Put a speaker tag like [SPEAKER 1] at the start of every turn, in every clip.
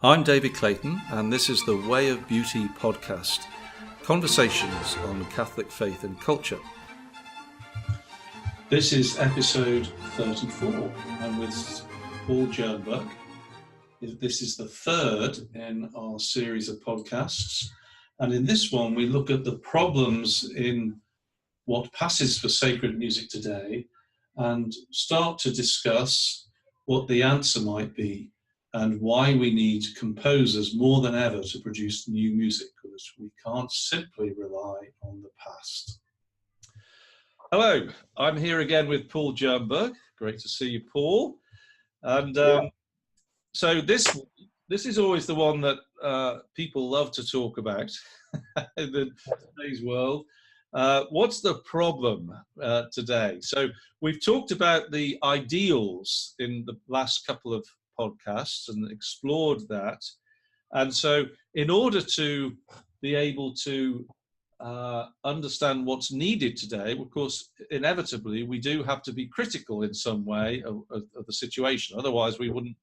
[SPEAKER 1] I'm David Clayton, and this is the Way of Beauty podcast, conversations on Catholic faith and culture. This is episode 34. I'm with Paul Jernberg. This is the third in our series of podcasts. And in this one, we look at the problems in what passes for sacred music today and start to discuss what the answer might be and why we need composers more than ever to produce new music, because we can't simply rely on the past. Hello, I'm here again with Paul Jernberg. Great to see you, Paul. And so this is always the one that people love to talk about in today's world. What's the problem today? So we've talked about the ideals in the last couple of podcasts and explored that. And so in order to be able to understand what's needed today, of course, inevitably, we do have to be critical in some way of the situation. Otherwise, we wouldn't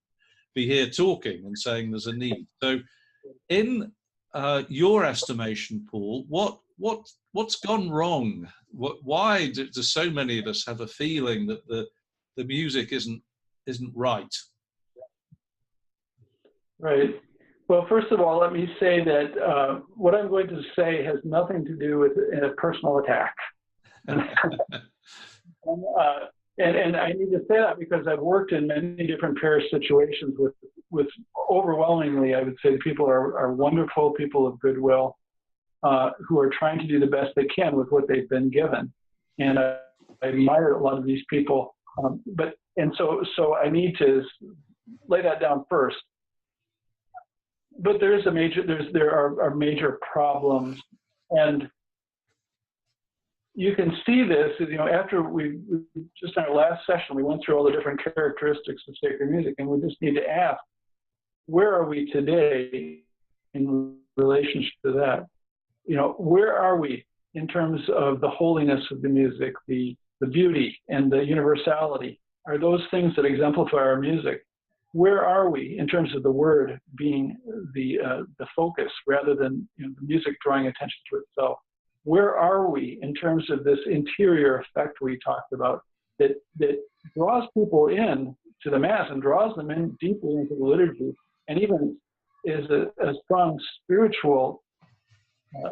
[SPEAKER 1] be here talking and saying there's a need. So in your estimation, Paul, what's gone wrong? Why do so many of us have a feeling that the music isn't right?
[SPEAKER 2] Right. Well, first of all, let me say that what I'm going to say has nothing to do with a personal attack. And I need to say that because I've worked in many different parish situations with overwhelmingly, I would say, people are wonderful people of goodwill who are trying to do the best they can with what they've been given. And I admire a lot of these people. So I need to lay that down first. But there are major problems, and you can see this. After we just in our last session, we went through all the different characteristics of sacred music, and we just need to ask, where are we today in relationship to that? Where are we in terms of the holiness of the music, the beauty and the universality? Are those things that exemplify our music? Where are we in terms of the word being the focus rather than the music drawing attention to itself? Where are we in terms of this interior effect we talked about that draws people in to the Mass and draws them in deeply into the liturgy and even is a strong spiritual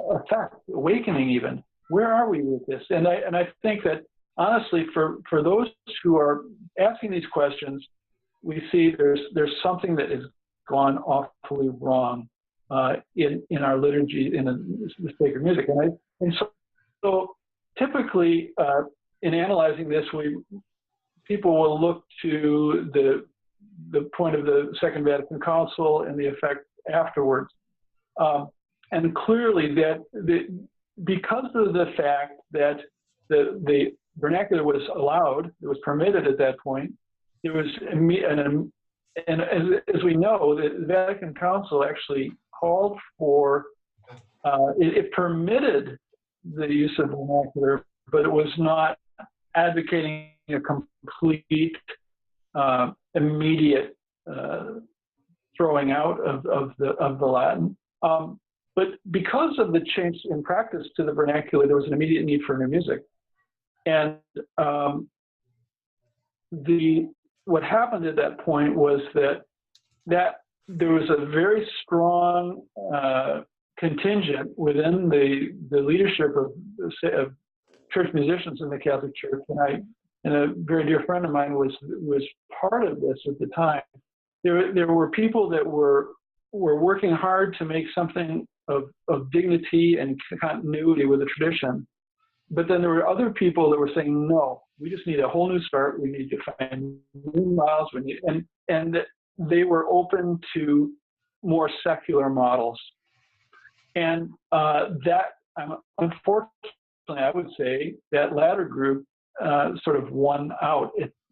[SPEAKER 2] effect, awakening even? Where are we with this? And I think that honestly, for those who are asking these questions, we see there's something that has gone awfully wrong in our liturgy, in the sacred music, and so typically in analyzing this, people will look to the point of the Second Vatican Council and the effect afterwards, and clearly because of the fact that the vernacular was allowed, it was permitted at that point. It was, and as we know, the Vatican Council actually called for, it permitted the use of vernacular, but it was not advocating a complete, immediate throwing out of the Latin. But because of the change in practice to the vernacular, there was an immediate need for new music, and what happened at that point was that there was a very strong contingent within the leadership of church musicians in the Catholic Church, and a very dear friend of mine was part of this at the time. There were people that were working hard to make something of dignity and continuity with the tradition. But then there were other people that were saying, no, we just need a whole new start. We need to find new models. And they were open to more secular models. And unfortunately, I would say that latter group sort of won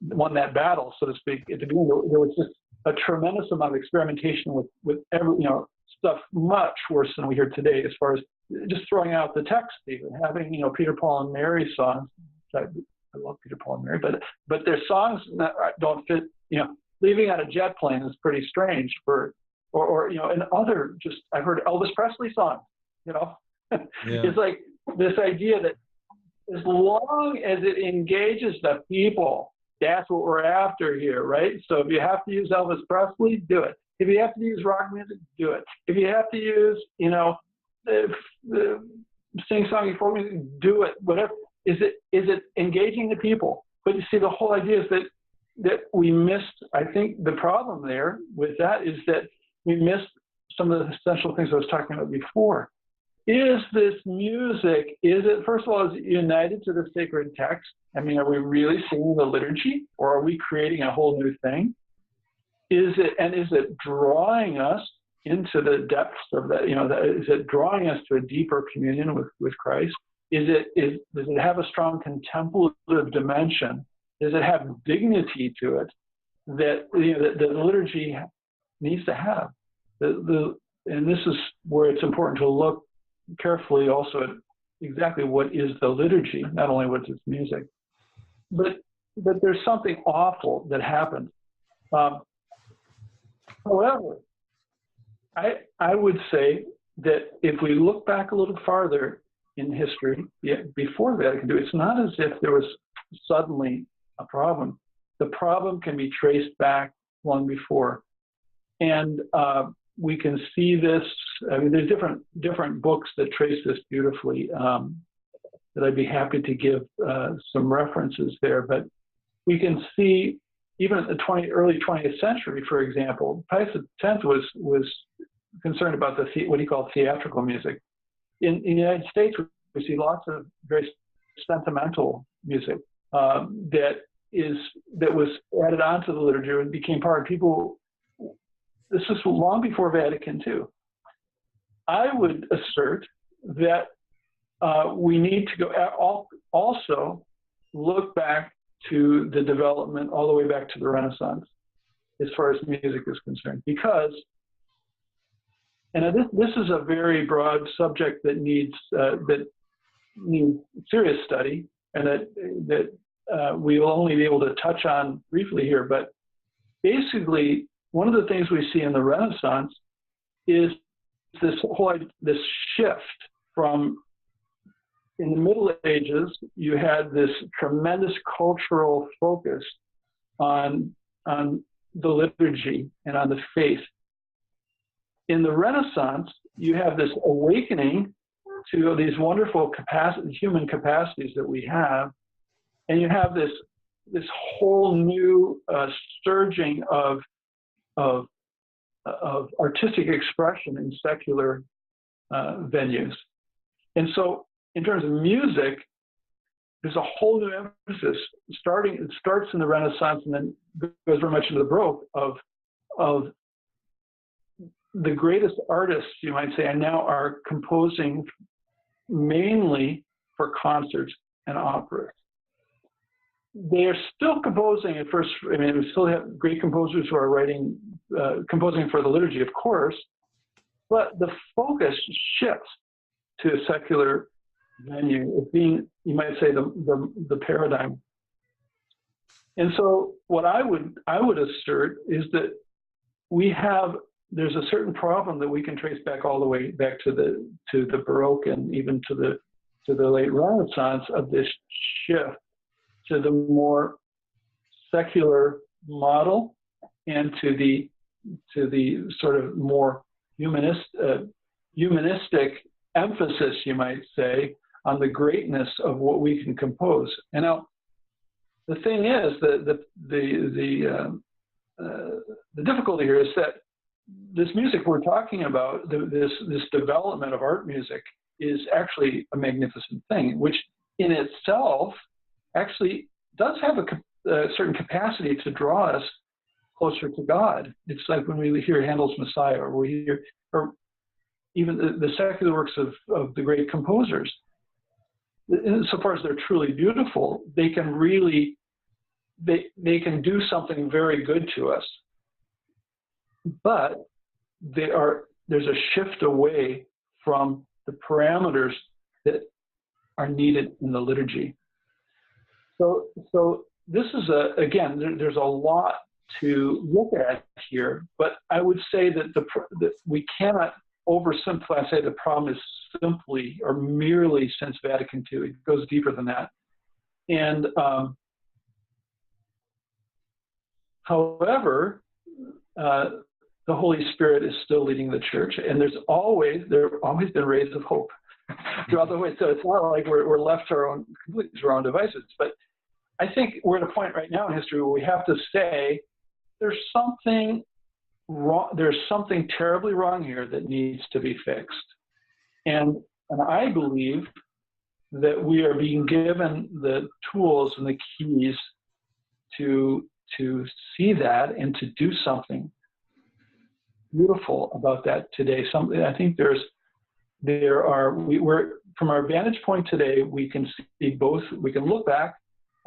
[SPEAKER 2] won that battle, so to speak. At the beginning, there was just a tremendous amount of experimentation with every, stuff much worse than we hear today, as far as just throwing out the text, even having, Peter, Paul, and Mary songs. I love Peter, Paul, and Mary, but their songs don't fit. Leaving out a jet plane is pretty strange for or and other, just, I've heard Elvis Presley songs,
[SPEAKER 1] Yeah.
[SPEAKER 2] It's like this idea that as long as it engages the people, that's what we're after here, right? So if you have to use Elvis Presley, do it. If you have to use rock music, do it. If you have to use, the sing-songy folk music, do it. Whatever. Is it engaging the people? But you see, the whole idea is that we missed, I think the problem there with that is that we missed some of the essential things I was talking about before. Is this music, first of all, is it united to the sacred text? I mean, are we really singing the liturgy, or are we creating a whole new thing? Is it drawing us into the depths of that? Is it drawing us to a deeper communion with Christ? Does it have a strong contemplative dimension? Does it have dignity to it that the liturgy needs to have? And this is where it's important to look carefully also at exactly what is the liturgy, not only what's its music, but there's something awful that happened. However, I would say that if we look back a little farther in history, before Vatican II, it's not as if there was suddenly a problem. The problem can be traced back long before. And we can see this. I mean, there's different books that trace this beautifully that I'd be happy to give some references there. But we can see even at the early 20th century, for example, Pius X was concerned about what he called theatrical music. In the United States, we see lots of very sentimental music that was added onto the liturgy and became part of people. This is long before Vatican II. I would assert that we need to go also look back to the development all the way back to the Renaissance as far as music is concerned, because, and this is a very broad subject that needs serious study, and that we will only be able to touch on briefly here, but basically, one of the things we see in the Renaissance is this shift from, in the Middle Ages, you had this tremendous cultural focus on the liturgy and on the faith. In the Renaissance, you have this awakening to these wonderful human capacities that we have, and you have this whole new surging of artistic expression in secular venues. And so in terms of music, there's a whole new emphasis. It starts in the Renaissance and then goes very much into the Baroque of the greatest artists, you might say, and now are composing mainly for concerts and operas. They are still composing at first. I mean, we still have great composers who are composing for the liturgy, of course, but the focus shifts to a secular venue, as being, you might say, the paradigm. And so, what I would assert is that there's a certain problem that we can trace back all the way back to the Baroque and even to the late Renaissance, of this shift to the more secular model and to the sort of more humanistic emphasis, you might say, on the greatness of what we can compose. And now, the thing is that the difficulty here is that this music we're talking about, this development of art music, is actually a magnificent thing, which in itself actually does have a certain capacity to draw us closer to God. It's like when we hear Handel's Messiah, or we hear, or even the secular works of the great composers. So far as they're truly beautiful, they can really, they can do something very good to us. But there's a shift away from the parameters that are needed in the liturgy. So this is again, there's a lot to look at here. But I would say that that we cannot oversimplify, say the problem is simply or merely since Vatican II. It goes deeper than that. And however, the Holy Spirit is still leading the church, and there have always been rays of hope throughout the way. So it's not like we're left to completely to our own devices. But I think we're at a point right now in history where we have to say there's something wrong. There's something terribly wrong here that needs to be fixed, and I believe that we are being given the tools and the keys to see that and to do something beautiful about that today. Something I think we're from our vantage point today, we can see both. We can look back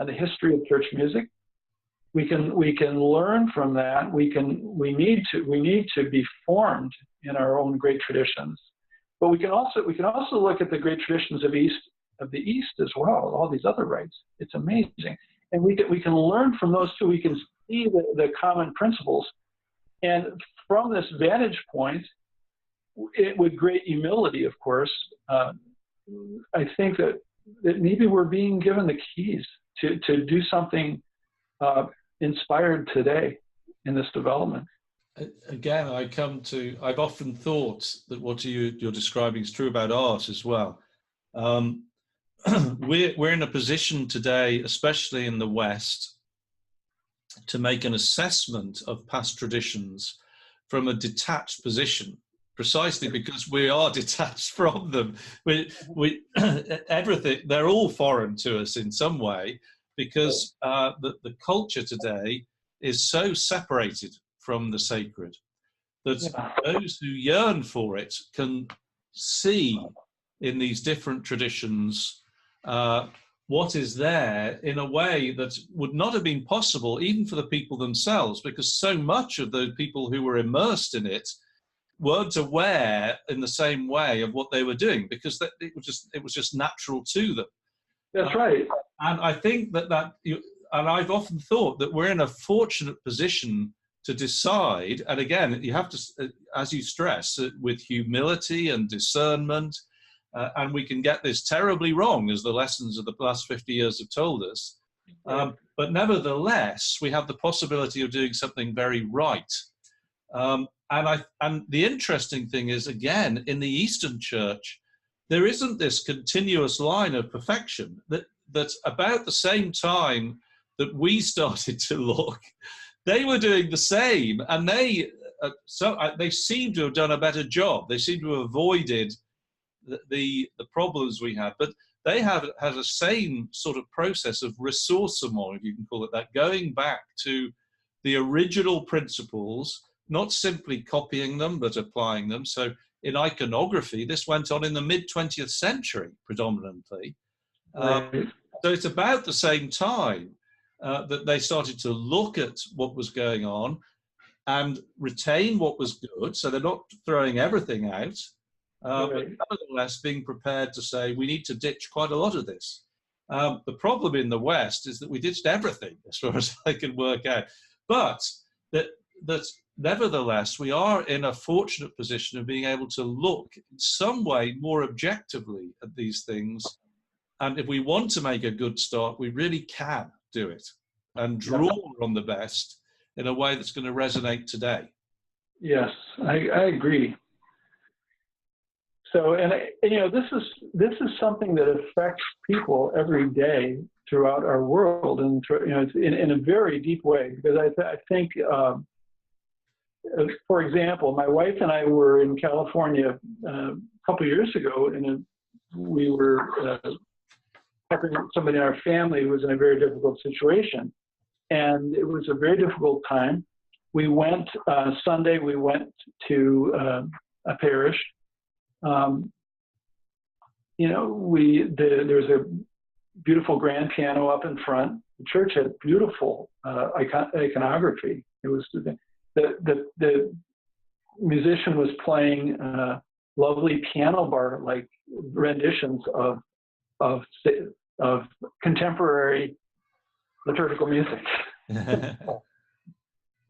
[SPEAKER 2] at the history of church music. We can learn from that. We need to be formed in our own great traditions. But we can also look at the great traditions of the East as well. All these other rites. It's amazing, and we can learn from those too. We can see the common principles, and from this vantage point, with great humility, of course, I think that maybe we're being given the keys to do something inspired today in this development.
[SPEAKER 1] Again, I've often thought that what you're describing is true about art as well. We're in a position today, especially in the West, to make an assessment of past traditions from a detached position, precisely because we are detached from them. Everything, they're all foreign to us in some way, because the culture today is so separated from the sacred that those who yearn for it can see in these different traditions what is there in a way that would not have been possible even for the people themselves, because so much of the people who were immersed in it weren't aware in the same way of what they were doing, because it was just natural to them.
[SPEAKER 2] That's right.
[SPEAKER 1] And I think and I've often thought that we're in a fortunate position to decide, and again, you have to, as you stress, with humility and discernment, and we can get this terribly wrong, as the lessons of the last 50 years have told us. But nevertheless, we have the possibility of doing something very right. And the interesting thing is, again, in the Eastern Church, there isn't this continuous line of perfection. That about the same time that we started to look, they were doing the same, and they seem to have done a better job. They seem to have avoided the problems we had, but they have had a same sort of process of ressourcement, if you can call it that, going back to the original principles, not simply copying them, but applying them. So in iconography, this went on in the mid-20th century predominantly.
[SPEAKER 2] Right.
[SPEAKER 1] So it's about the same time that they started to look at what was going on and retain what was good. So they're not throwing everything out, but nevertheless being prepared to say, we need to ditch quite a lot of this. The problem in the West is that we ditched everything, as far as I can work out. But that nevertheless, we are in a fortunate position of being able to look in some way more objectively at these things. And if we want to make a good start, we really can do it and draw on the best in a way that's going to resonate today.
[SPEAKER 2] Yes, I agree. So, and this is something that affects people every day throughout our world, and it's in a very deep way. Because I think, for example, my wife and I were in California a couple of years ago, and we were helping somebody in our family who was in a very difficult situation, and it was a very difficult time. We went Sunday. We went to a parish. There's a beautiful grand piano up in front. The church had beautiful iconography. It was the musician was playing lovely piano bar like renditions of contemporary liturgical music.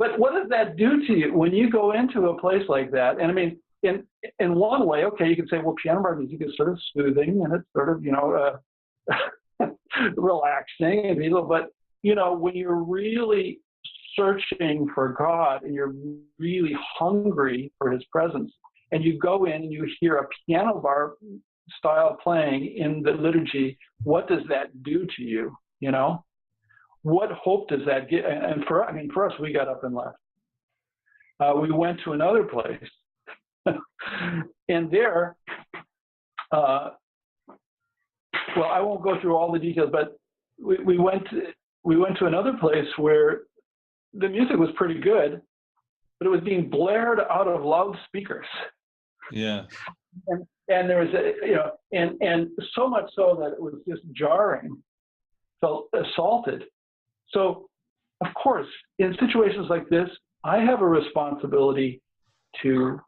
[SPEAKER 2] But what does that do to you when you go into a place like that? And I mean, in one way, okay, you can say, well, piano bar music is sort of soothing and it's sort of, relaxing and beautiful. But, when you're really searching for God and you're really hungry for his presence, and you go in and you hear a piano bar style playing in the liturgy, what does that do to you? What hope does that give? And for us, we got up and left. We went to another place, and there, well, I won't go through all the details, but we went to another place where the music was pretty good, but it was being blared out of loudspeakers.
[SPEAKER 1] Yeah.
[SPEAKER 2] And there was and so much so that it was just jarring, felt assaulted. So, of course, in situations like this, I have a responsibility to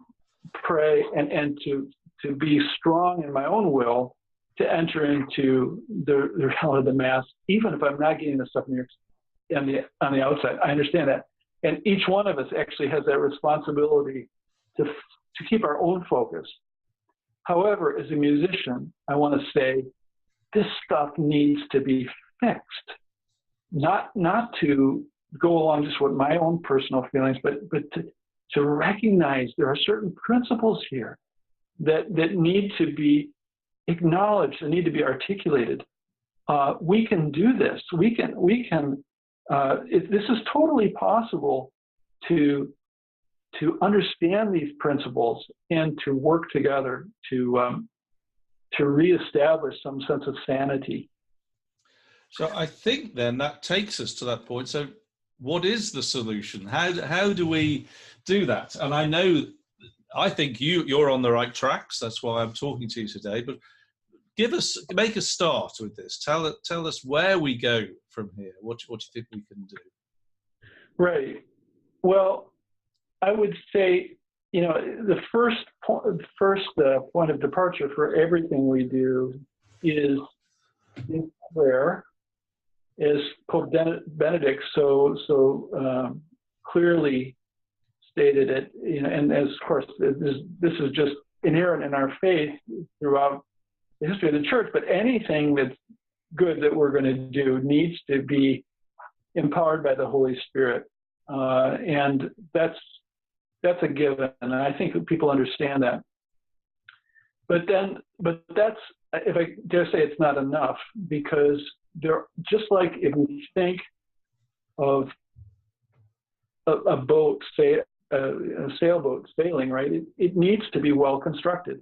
[SPEAKER 2] pray and to be strong in my own will to enter into the reality of the Mass, even if I'm not getting the stuff on the outside. I understand that. And each one of us actually has that responsibility to keep our own focus. However, as a musician, I want to say this stuff needs to be fixed. Not to go along just with my own personal feelings, but to recognize there are certain principles here that need to be acknowledged and need to be articulated. We can do this. We can. This is totally possible to understand these principles and to work together to reestablish some sense of sanity.
[SPEAKER 1] So I think then that takes us to that point. So what is the solution? How do we do that? And I think you're on the right tracks. That's why I'm talking to you today. But make a start with this. Tell us where we go from here. What do you think we can do?
[SPEAKER 2] Right. Well, I would say, the first point of departure for everything we do is in prayer, as Pope Benedict so clearly stated it. And as of course this is just inherent in our faith throughout the history of the Church. But anything that's good that we're going to do needs to be empowered by the Holy Spirit, and that's a given, and I think that people understand that. But that's, if I dare say, it's not enough, because just like if we think of a boat, say a sailboat sailing, right? It needs to be well constructed.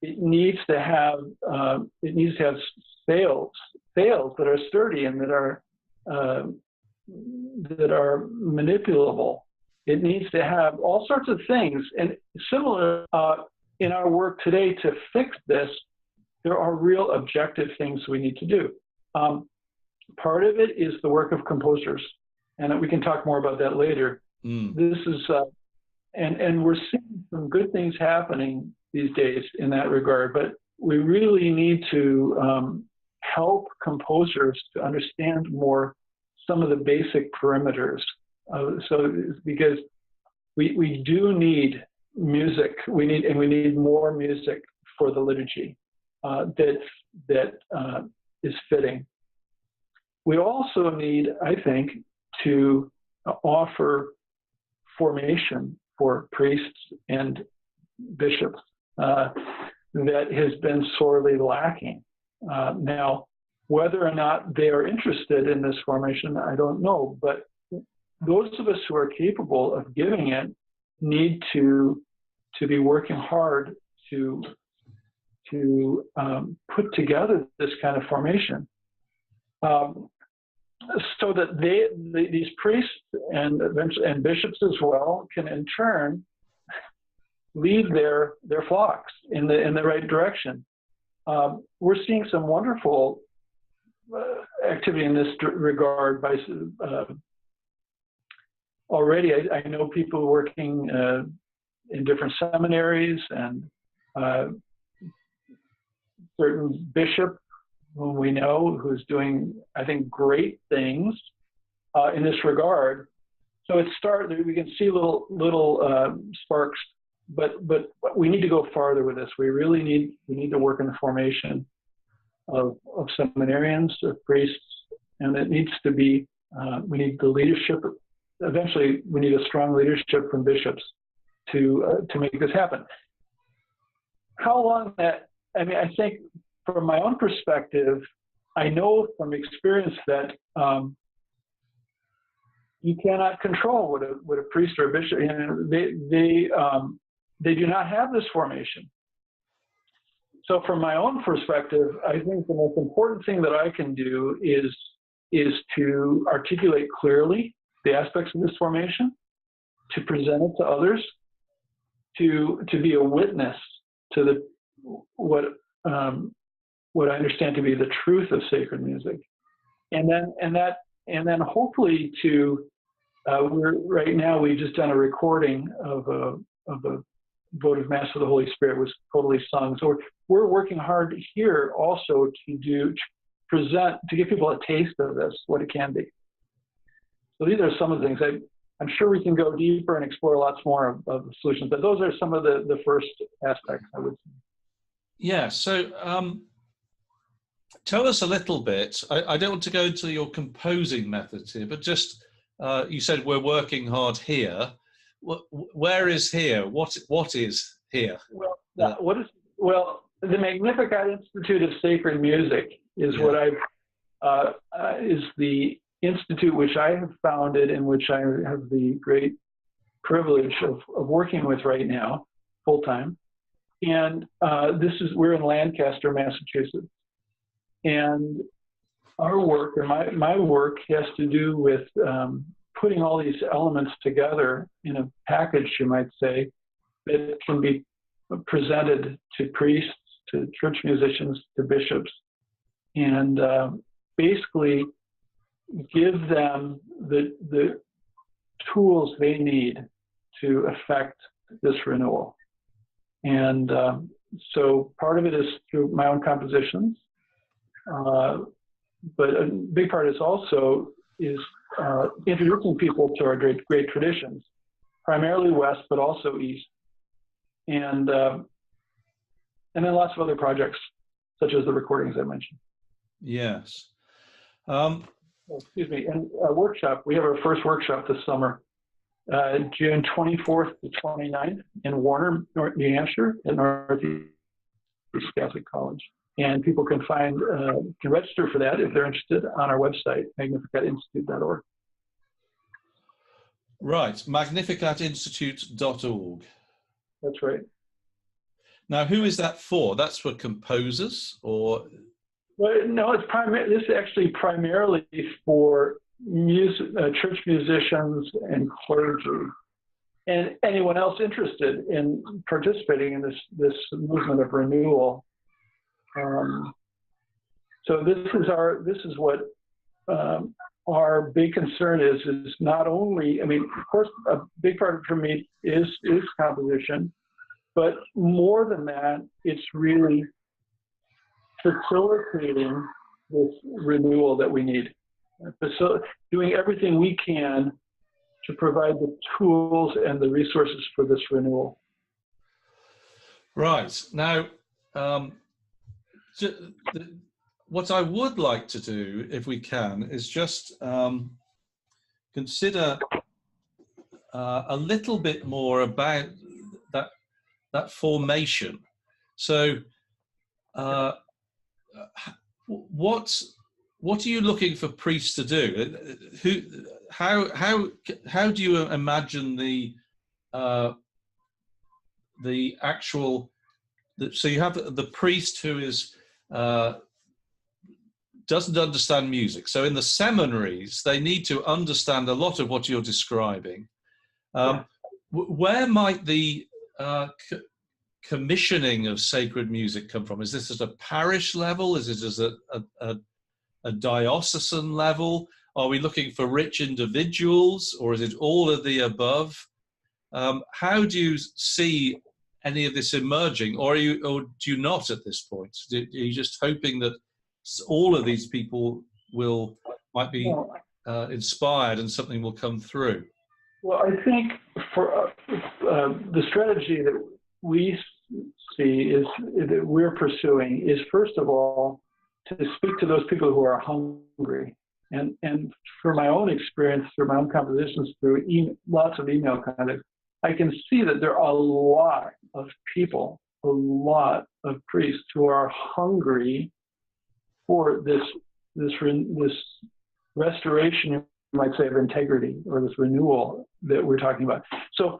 [SPEAKER 2] It needs to have sails that are sturdy and that are manipulable. It needs to have all sorts of things. And similar in our work today to fix this, there are real objective things we need to do. Part of it is the work of composers, and we can talk more about that later. This is, and we're seeing some good things happening these days in that regard, but we really need to help composers to understand more some of the basic perimeters. Because we do need music, we need more music for the liturgy that is fitting. We also need, I think, to offer formation for priests and bishops that has been sorely lacking. Now, whether or not they are interested in this formation, I don't know, but those of us who are capable of giving it need to be working hard to put together this kind of formation, so that these priests and bishops as well can in turn lead their flocks in the right direction. We're seeing some wonderful activity in this regard by already. I know people working in different seminaries, and certain bishop whom we know who's doing, I think, great things in this regard. So we can see little sparks, but we need to go farther with this. We need to work in the formation of seminarians, of priests, and it needs to be, we need the leadership. Eventually, we need a strong leadership from bishops to make this happen. How long that, I mean, I think from my own perspective, I know from experience that you cannot control what a priest or a bishop, you know, they do not have this formation. So from my own perspective, I think the most important thing that I can do is to articulate clearly the aspects of this formation, to present it to others, to be a witness to what I understand to be the truth of sacred music, and then hopefully right now we've just done a recording of a votive mass of the Holy Spirit, was totally sung. So we're working hard here also to present, to give people a taste of this, what it can be. So these are some of the things. I'm sure we can go deeper and explore lots more of the solutions, but those are some of the first aspects, I would say.
[SPEAKER 1] Yeah, so tell us a little bit. I don't want to go into your composing methods here, but just, you said we're working hard here. Where is here? What is here?
[SPEAKER 2] Well, the Magnificat Institute of Sacred Music is what is the institute which I have founded and which I have the great privilege of working with right now, full time. And we're in Lancaster, Massachusetts. And our work, or my work, has to do with putting all these elements together in a package, you might say, that can be presented to priests, to church musicians, to bishops, and basically give them the tools they need to effect this renewal. And so part of it is through my own compositions, but a big part is also introducing people to our great traditions, primarily West, but also East, and then lots of other projects, such as the recordings I mentioned.
[SPEAKER 1] Yes.
[SPEAKER 2] Excuse me. And a workshop. We have our first workshop this summer, June 24th to 29th in Warner, New Hampshire, at Northeast Catholic College. And people can register for that if they're interested on our website, magnificatinstitute.org.
[SPEAKER 1] Right, magnificatinstitute.org.
[SPEAKER 2] That's right.
[SPEAKER 1] Now, who is that for? That's for composers, or?
[SPEAKER 2] Well, no, this is actually primarily for church musicians and clergy, and anyone else interested in participating in this movement of renewal. So this is what our big concern is not only, I mean, of course, a big part for me is composition, but more than that, it's really facilitating this renewal that we need. Doing everything we can to provide the tools and the resources for this renewal.
[SPEAKER 1] Right. Now, what I would like to do, if we can, is just consider a little bit more about that formation. So, what are you looking for priests to do? How do you imagine the actual? So you have the priest who is doesn't understand music. So in the seminaries, they need to understand a lot of what you're describing. Where might the commissioning of sacred music come from? Is this at a parish level? Is it at a diocesan level? Are we looking for rich individuals, or is it all of the above? How do you see any of this emerging, or do you not at this point? Are you just hoping that all of these people might be inspired and something will come through?
[SPEAKER 2] Well, I think for the strategy that we see is that we're pursuing is, first of all, to speak to those people who are hungry. And for my own experience, through my own compositions, through lots of email contact, I can see that there are a lot of people, a lot of priests who are hungry for this restoration, you might say, of integrity, or this renewal that we're talking about. So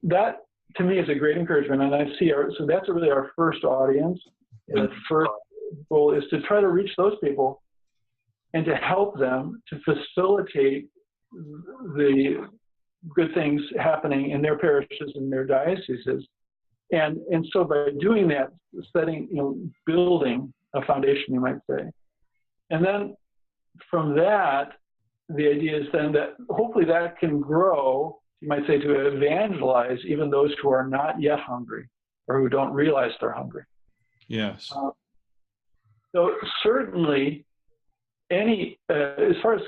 [SPEAKER 2] that, to me, is a great encouragement. And I see so that's really our first audience. The first goal is to try to reach those people and to help them to facilitate the good things happening in their parishes and their dioceses. And so by doing that, building a foundation, you might say. And then from that, the idea is then that hopefully that can grow, you might say, to evangelize even those who are not yet hungry or who don't realize they're hungry.
[SPEAKER 1] Yes.
[SPEAKER 2] So certainly, as far as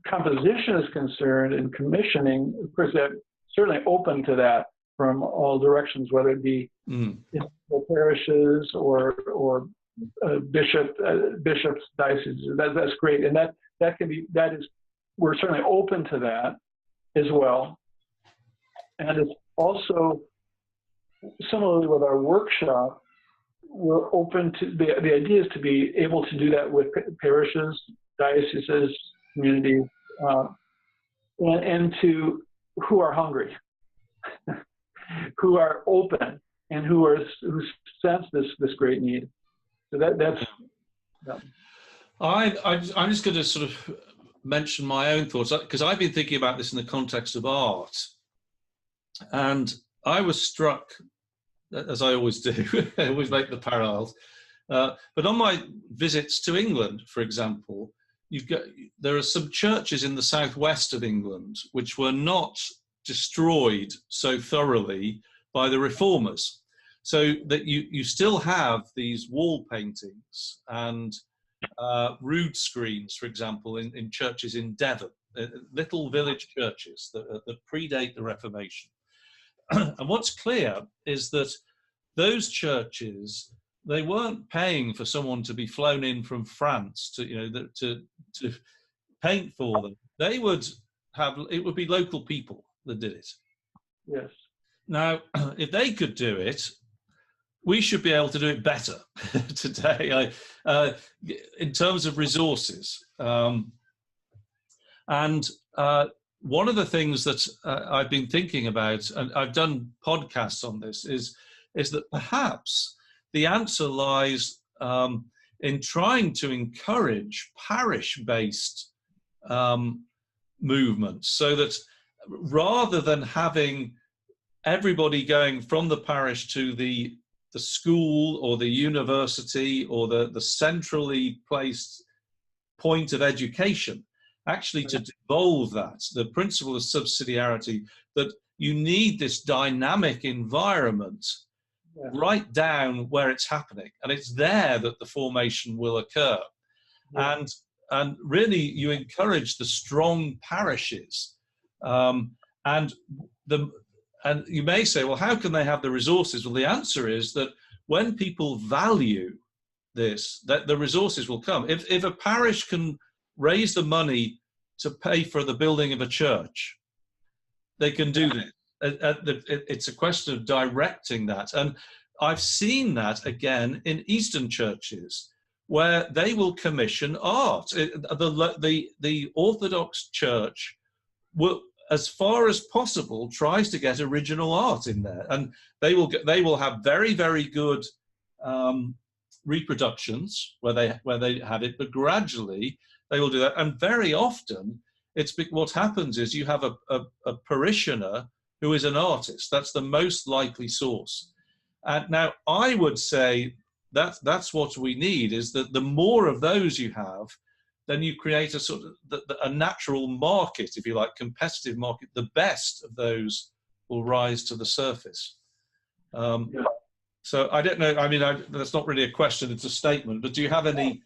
[SPEAKER 2] composition is concerned and commissioning, of course, that certainly open to that from all directions, whether it be in the parishes or bishops, dioceses. That's great, and we're certainly open to that as well. And it's also similarly with our workshop, we're open to the idea is to be able to do that with parishes, dioceses, communities, and to who are hungry, who are open, and who sense this great need. So that's. Yeah.
[SPEAKER 1] I'm just going to sort of mention my own thoughts, because I've been thinking about this in the context of art, and I was struck, as I always do, I always make the parallels. But on my visits to England, for example, there are some churches in the southwest of England which were not destroyed so thoroughly by the reformers, so that you still have these wall paintings and rood screens, for example, in churches in Devon, little village churches that predate the Reformation. And what's clear is that those churches, they weren't paying for someone to be flown in from France to paint for them. It would be local people that did it.
[SPEAKER 2] Yes.
[SPEAKER 1] Now, if they could do it, we should be able to do it better today in terms of resources. And one of the things that I've been thinking about, and I've done podcasts on this, is that perhaps the answer lies in trying to encourage parish-based movements, so that rather than having everybody going from the parish to the school or the university or the centrally placed point of education, actually to devolve that, the principle of subsidiarity, that you need this dynamic environment right down where it's happening, and it's there that the formation will occur. And really you encourage the strong parishes, and you may say, well, how can they have the resources? Well, the answer is that when people value this, that the resources will come. If a parish can raise the money to pay for the building of a church, they can do this. It's a question of directing that. And I've seen that again in Eastern churches, where they will commission art. The Orthodox Church will, as far as possible, tries to get original art in there, and they will have very, very good reproductions where they have it, but gradually they will do that. And very often, what happens is you have a parishioner who is an artist. That's the most likely source. And now I would say that's what we need, is that the more of those you have, then you create a sort of a natural market, if you like, competitive market. The best of those will rise to the surface. So I don't know. I mean, that's not really a question; it's a statement. But do you have any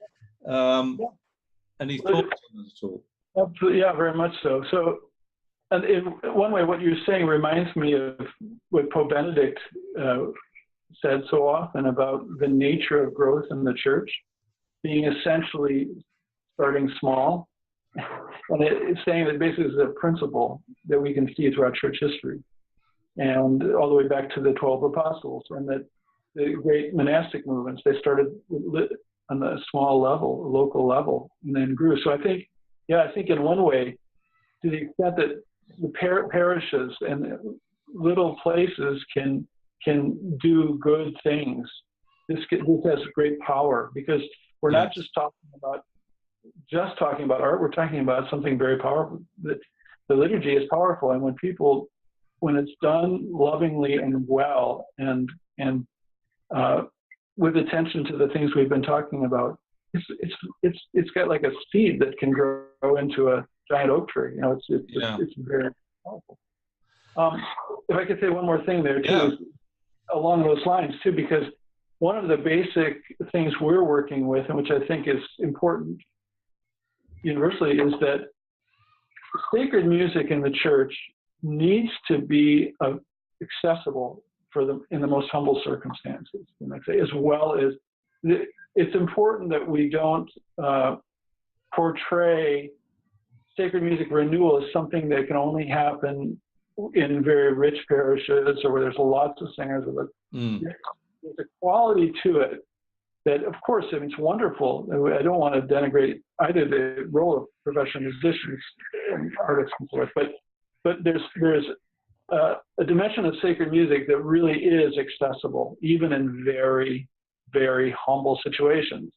[SPEAKER 1] thoughts on that at all?
[SPEAKER 2] Absolutely, yeah, very much so. So And in one way, what you're saying reminds me of what Pope Benedict said so often about the nature of growth in the church being essentially starting small. And it's saying that basically is a principle that we can see throughout church history and all the way back to the 12 apostles, and that the great monastic movements, they started on a small level, local level, and then grew. So I think in one way, to the extent that the parishes and little places can do good things, this has great power, because we're not just talking about art. We're talking about something very powerful. That the liturgy is powerful, and when it's done lovingly and well, and with attention to the things we've been talking about, it's got like a seed that can grow into a giant oak tree. It's very powerful. If I could say one more thing there too, along those lines too, because one of the basic things we're working with, and which I think is important universally, is that sacred music in the church needs to be accessible in the most humble circumstances, and I'd say, as well as it's important that we don't portray sacred music renewal as something that can only happen in very rich parishes or where there's lots of singers. There's a quality to it that, of course, I mean, it's wonderful. I don't want to denigrate either the role of professional musicians and artists and so forth, but there's a dimension of sacred music that really is accessible, even in very, very humble situations.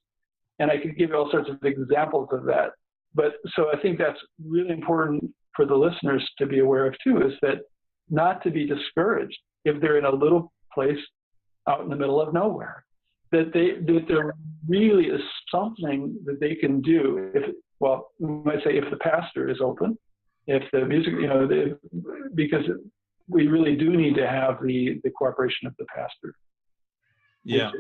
[SPEAKER 2] And I could give you all sorts of examples of that. But so I think that's really important for the listeners to be aware of too, is that not to be discouraged if they're in a little place out in the middle of nowhere, that there really is something that they can do. We might say if the pastor is open, if the music, because we really do need to have the cooperation of the pastor.
[SPEAKER 1] Yeah.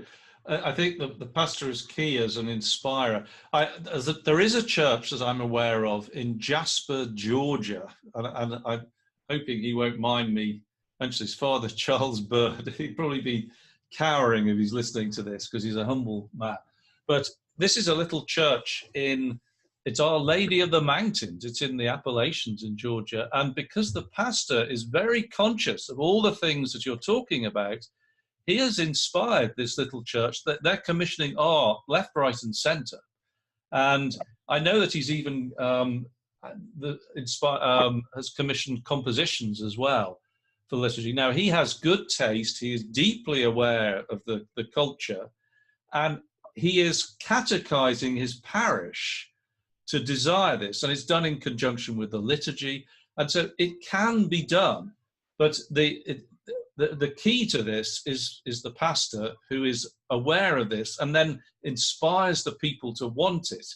[SPEAKER 1] I think the pastor is key as an inspirer. There is a church that I'm aware of in Jasper, Georgia, and I'm hoping he won't mind me mentioning his father, Charles Bird. He'd probably be cowering if he's listening to this because he's a humble man. But this is a little church it's Our Lady of the Mountains. It's in the Appalachians in Georgia. And because the pastor is very conscious of all the things that you're talking about, he has inspired this little church that they're commissioning art left, right, and centre. And I know that he's even has commissioned compositions as well for liturgy. Now, he has good taste. He is deeply aware of the culture, and he is catechizing his parish to desire this. And it's done in conjunction with the liturgy. And so it can be done, but the key to this is the pastor who is aware of this and then inspires the people to want it.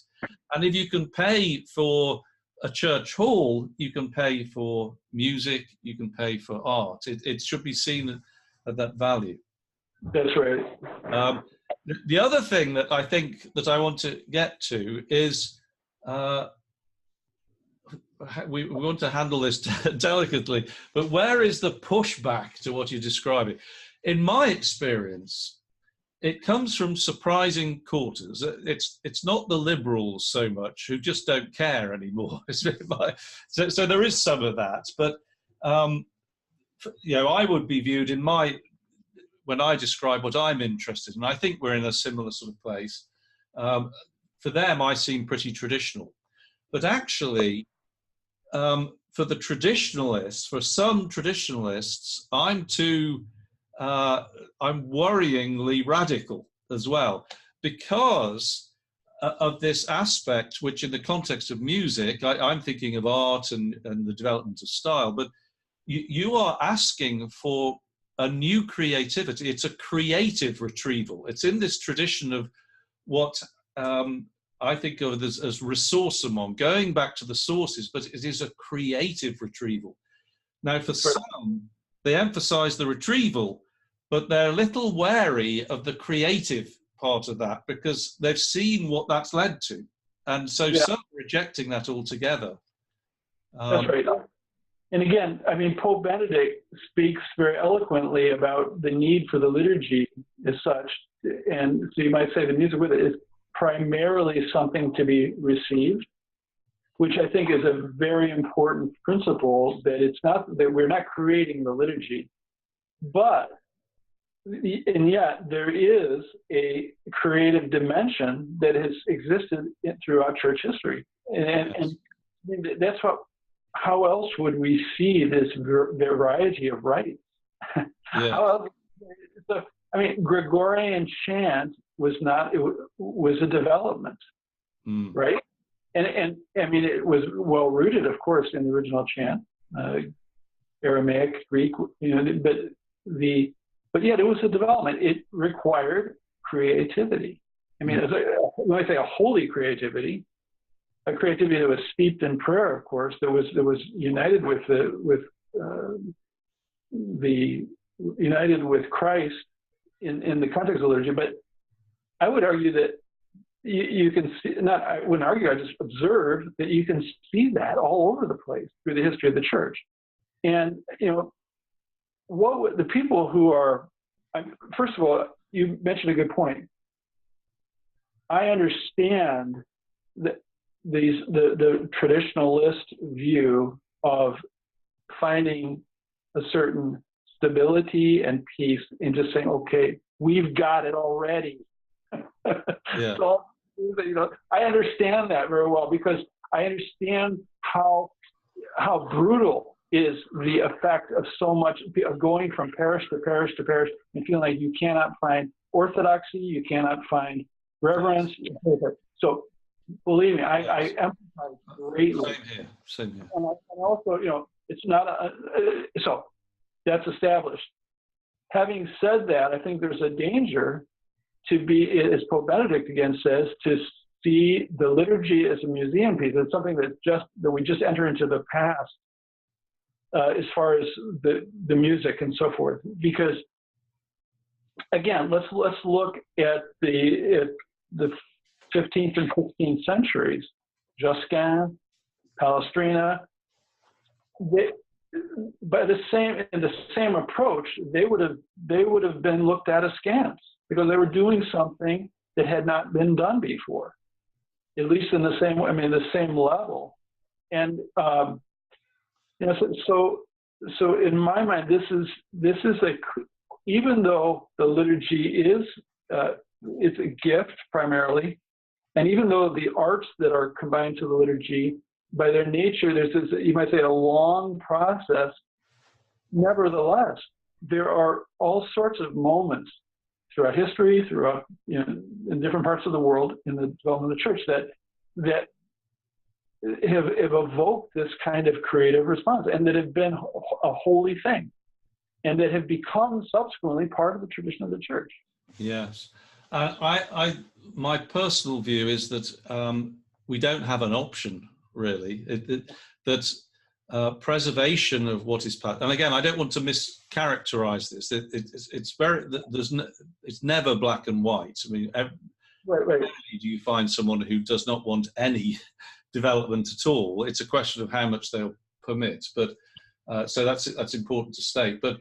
[SPEAKER 1] And if you can pay for a church hall, you can pay for music, you can pay for art. It should be seen at that value.
[SPEAKER 2] That's right.
[SPEAKER 1] The other thing that I think that I want to get to is we want to handle this delicately, but where is the pushback to what you're describing? In my experience, it comes from surprising quarters. It's not the liberals so much who just don't care anymore. So there is some of that, but I would be viewed when I describe what I'm interested in, I think we're in a similar sort of place. For them, I seem pretty traditional, but actually, for the traditionalists, for some traditionalists, I'm worryingly radical as well, because of this aspect, which in the context of music, I'm thinking of art and the development of style, but you are asking for a new creativity. It's a creative retrieval. It's in this tradition of what I think of it as ressourcement, going back to the sources, but it is a creative retrieval. Now, for some, they emphasize the retrieval, but they're a little wary of the creative part of that because they've seen what that's led to. And so some are rejecting that altogether.
[SPEAKER 2] That's right. And again, I mean, Pope Benedict speaks very eloquently about the need for the liturgy as such. And so you might say the music with it is primarily something to be received, which I think is a very important principle, that it's not that we're not creating the liturgy, and yet there is a creative dimension that has existed throughout church history. And that's how else would we see this variety of rites?
[SPEAKER 1] Yeah.
[SPEAKER 2] How else? I mean, Gregorian chant was a development, right? And I mean, it was well rooted, of course, in the original chant, Aramaic, Greek, but yet it was a development. It required creativity. I mean, when I say a holy creativity, a creativity that was steeped in prayer, of course, that was united with Christ in the context of liturgy. But I would argue that you can see, I wouldn't argue, I just observed that you can see that all over the place through the history of the church. And, the people who are, first of all, you mentioned a good point. I understand that the traditionalist view of finding a certain stability and peace in just saying, okay, we've got it already.
[SPEAKER 1] Yeah.
[SPEAKER 2] So, I understand that very well, because I understand how brutal is the effect of so much of going from parish to parish to parish and feeling like you cannot find orthodoxy, you cannot find reverence. So believe me, I empathize greatly.
[SPEAKER 1] Same here.
[SPEAKER 2] And also, it's not so that's established. Having said that, I think there's a danger to be, as Pope Benedict again says, to see the liturgy as a museum piece. It's something that we just enter into the past, as far as the music and so forth. Because again, let's look at the 15th and 16th centuries, Josquin, Palestrina. By the same approach, they would have been looked at askance, because they were doing something that had not been done before, at least in the same level. And so in my mind, this is even though the liturgy is it's a gift primarily, and even though the arts that are combined to the liturgy, by their nature, there's this, you might say, a long process. Nevertheless, there are all sorts of moments throughout history, throughout in different parts of the world, in the development of the church, that have evoked this kind of creative response, and that have been a holy thing, and that have become subsequently part of the tradition of the church.
[SPEAKER 1] Yes. My personal view is that we don't have an option, really. That preservation of what is past, and again, I don't want to mischaracterize this. It's never black and white. I mean,
[SPEAKER 2] right.
[SPEAKER 1] Do you find someone who does not want any development at all? It's a question of how much they'll permit. But so that's important to state. But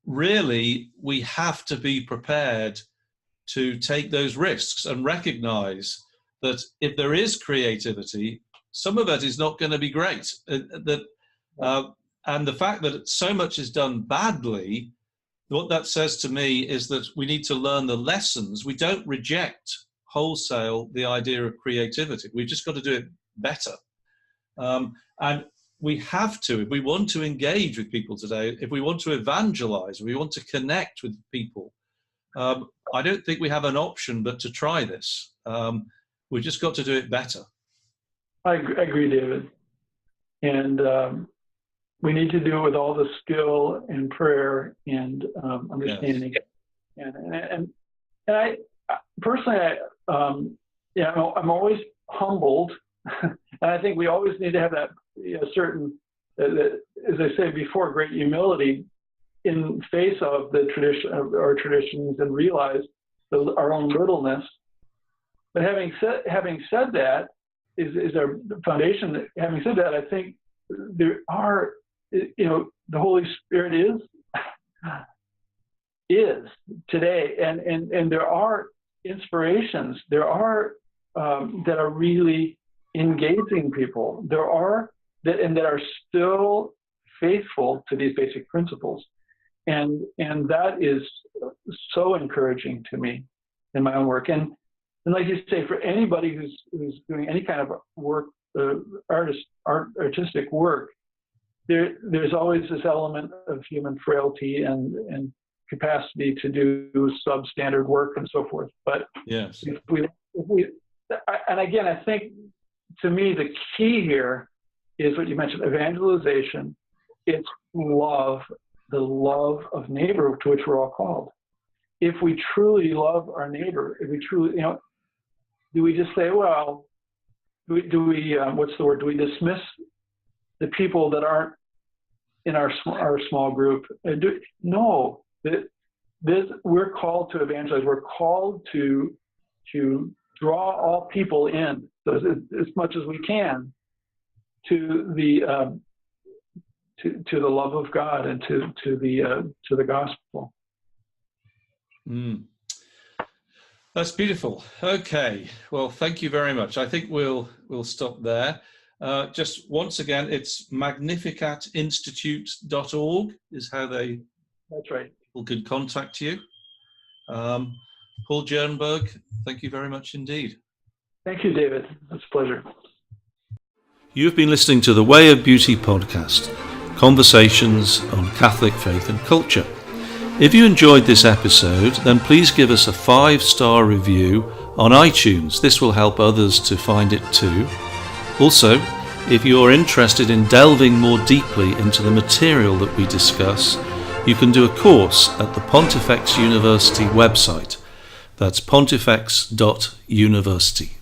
[SPEAKER 1] really, we have to be prepared to take those risks and recognize that if there is creativity, some of it is not going to be great. And the fact that so much is done badly, what that says to me is that we need to learn the lessons. We don't reject wholesale the idea of creativity. We've just got to do it better. And we have to, if we want to engage with people today, if we want to evangelize, if we want to connect with people, I don't think we have an option but to try this. We've just got to do it better.
[SPEAKER 2] I agree, David. And we need to do it with all the skill and prayer and understanding. Yes. And I personally, I'm always humbled, and I think we always need to have that certain, as I said before, great humility in face of the tradition of our traditions, and realize our own littleness. But having said that, is our foundation. Having said that, I think there are, the Holy Spirit is today, and there are inspirations. There are that are really engaging people. There are that are still faithful to these basic principles, and that is so encouraging to me in my own work. And like you say, for anybody who's doing any kind of work, artistic work, there's always this element of human frailty and capacity to do substandard work and so forth. But
[SPEAKER 1] yes,
[SPEAKER 2] if we and again, I think to me the key here is what you mentioned: evangelization. It's love, the love of neighbor to which we're all called. If we truly love our neighbor, if we truly, do we just say, well, do we what's the word? Do we dismiss the people that aren't in our small group? No, we're called to evangelize. We're called to draw all people in, so as much as we can, to the love of God and to the gospel.
[SPEAKER 1] That's beautiful. Okay, well, thank you very much. I think we'll stop there. Just once again, it's magnificatinstitute.org is how
[SPEAKER 2] That's right.
[SPEAKER 1] People can contact you. Paul Jernberg, thank you very much indeed.
[SPEAKER 2] Thank you, David. It's a pleasure.
[SPEAKER 1] You've been listening to the Way of Beauty podcast, conversations on Catholic faith and culture. If you enjoyed this episode, then please give us a 5-star review on iTunes. This will help others to find it too. Also, if you're interested in delving more deeply into the material that we discuss, you can do a course at the Pontifex University website. That's pontifex.university.